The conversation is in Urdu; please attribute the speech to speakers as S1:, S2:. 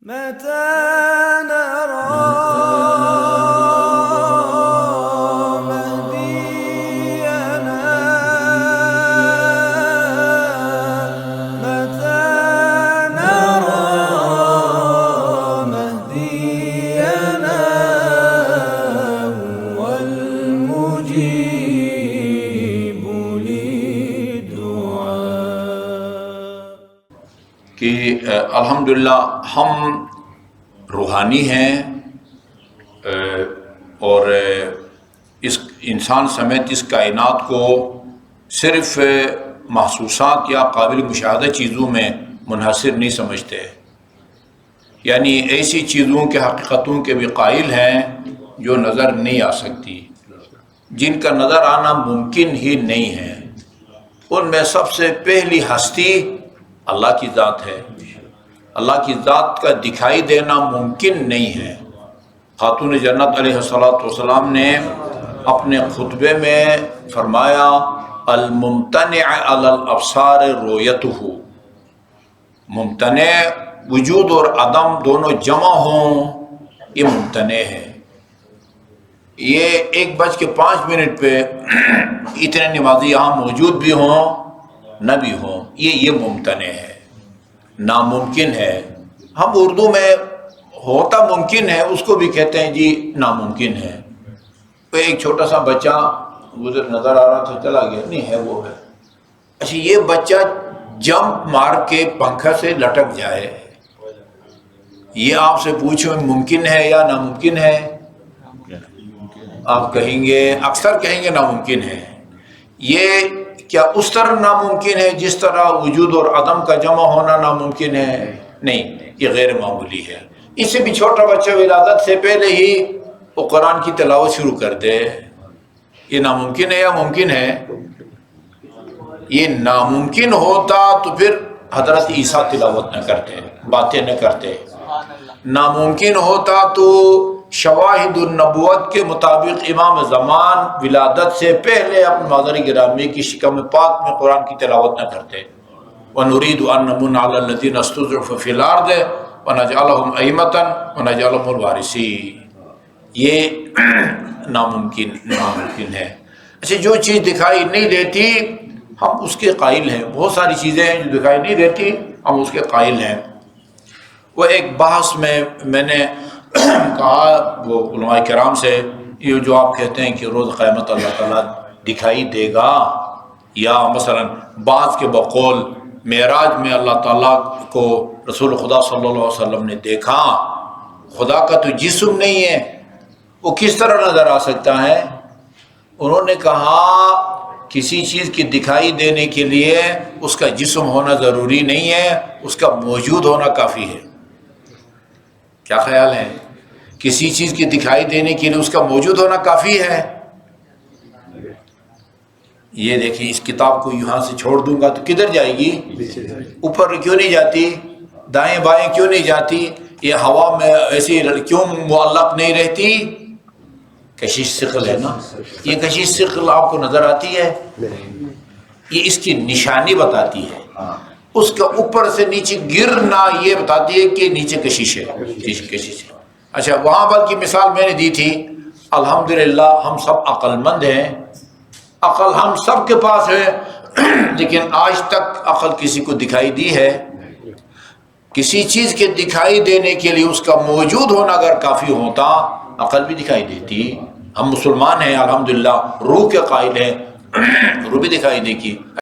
S1: متى نرى مهدينا متى نرى مهدينا هو المجيب للدعاء
S2: کہ الحمدللہ ہم روحانی ہیں اور اس انسان سمیت اس کائنات کو صرف محسوسات یا قابل مشاہدہ چیزوں میں منحصر نہیں سمجھتے، یعنی ایسی چیزوں کے حقیقتوں کے بھی قائل ہیں جو نظر نہیں آ سکتی، جن کا نظر آنا ممکن ہی نہیں ہے۔ ان میں سب سے پہلی ہستی اللہ کی ذات ہے۔ اللہ کی ذات کا دکھائی دینا ممکن نہیں ہے۔ خاتون جنت علیہ السلام نے اپنے خطبے میں فرمایا الممتنع علی الابصار رؤیتہ، ممتنع وجود اور عدم دونوں جمع ہوں، یہ ممتنع ہے۔ یہ 1:05 پہ اتنے نمازی یہاں موجود بھی ہوں نہ بھی ہوں، یہ ممتنع ہے، ناممکن ہے۔ ہم اردو میں ہوتا ممکن ہے اس کو بھی کہتے ہیں جی ناممکن ہے۔ ایک چھوٹا سا بچہ گزر نظر آ رہا تھا، چلا گیا، نہیں ہے وہ ہے۔ اچھا یہ بچہ جمپ مار کے پنکھا سے لٹک جائے، یہ آپ سے پوچھو ممکن ہے یا ناممکن ہے؟ آپ کہیں گے، اکثر کہیں گے ناممکن ہے۔ یہ کیا اس طرح ناممکن ہے جس طرح وجود اور عدم کا جمع ہونا ناممکن ہے؟ نہیں، یہ غیر معمولی ہے۔ اس سے بھی چھوٹا بچہ ولادت سے پہلے ہی وہ قرآن کی تلاوت شروع کر دے، یہ ناممکن ہے یا ممکن ہے؟ یہ ناممکن ہوتا تو پھر حضرت عیسیٰ تلاوت نہ کرتے، باتیں نہ کرتے۔ ناممکن ہوتا تو شواہد النبوت کے مطابق امام زمان ولادت سے پہلے اپنے مادر گرامی کی شکم پاک میں قرآن کی تلاوت نہ کرتے۔ وَنُرِيدُ أَن نَّمُنَّ عَلَى الَّذِينَ اسْتُضْعِفُوا فِي الْأَرْضِ وَنَجْعَلَهُمْ أَئِمَّةً وَنَجْعَلَهُمُ الْوَارِثِينَ، یہ ناممکن ہے۔ اچھا جو چیز دکھائی نہیں دیتی ہم اس کے قائل ہیں، بہت ساری چیزیں ہیں جو دکھائی نہیں دیتی ہم اس کے قائل ہیں۔ وہ ایک بحث میں نے کہا وہ علماء کرام سے، یہ جو آپ کہتے ہیں کہ روز قیامت اللہ تعالیٰ دکھائی دے گا، یا مثلا بعض کے بقول معراج میں اللہ تعالیٰ کو رسول خدا صلی اللہ علیہ وسلم نے دیکھا، خدا کا تو جسم نہیں ہے، وہ کس طرح نظر آ سکتا ہے؟ انہوں نے کہا کسی چیز کی دکھائی دینے کے لیے اس کا جسم ہونا ضروری نہیں ہے، اس کا موجود ہونا کافی ہے۔ کیا خیال ہے؟ کسی چیز کی دکھائی دینے کے لیے اس کا موجود ہونا کافی ہے؟ یہ دیکھیں اس کتاب کو یہاں سے چھوڑ دوں گا تو کدھر جائے گی؟ اوپر کیوں نہیں جاتی؟ دائیں بائیں کیوں نہیں جاتی؟ یہ ہوا میں ایسی کیوں معلق نہیں رہتی؟ کشش ثقل ہے نا، یہ کشش ثقل آپ کو نظر آتی ہے؟ یہ اس کی نشانی بتاتی ہے، اس کا اوپر سے نیچے گرنا یہ بتاتی ہے کہ نیچے کشش ہے، کشش ہے۔ اچھا وہاں پر کی مثال میں نے دی تھی، الحمدللہ ہم سب عقل مند ہیں، عقل ہم سب کے پاس ہے، لیکن آج تک عقل کسی کو دکھائی دی ہے؟ کسی چیز کے دکھائی دینے کے لیے اس کا موجود ہونا اگر کافی ہوتا عقل بھی دکھائی دیتی۔ ہم مسلمان ہیں الحمدللہ، روح کے قائل ہیں، روح بھی دکھائی دے گی۔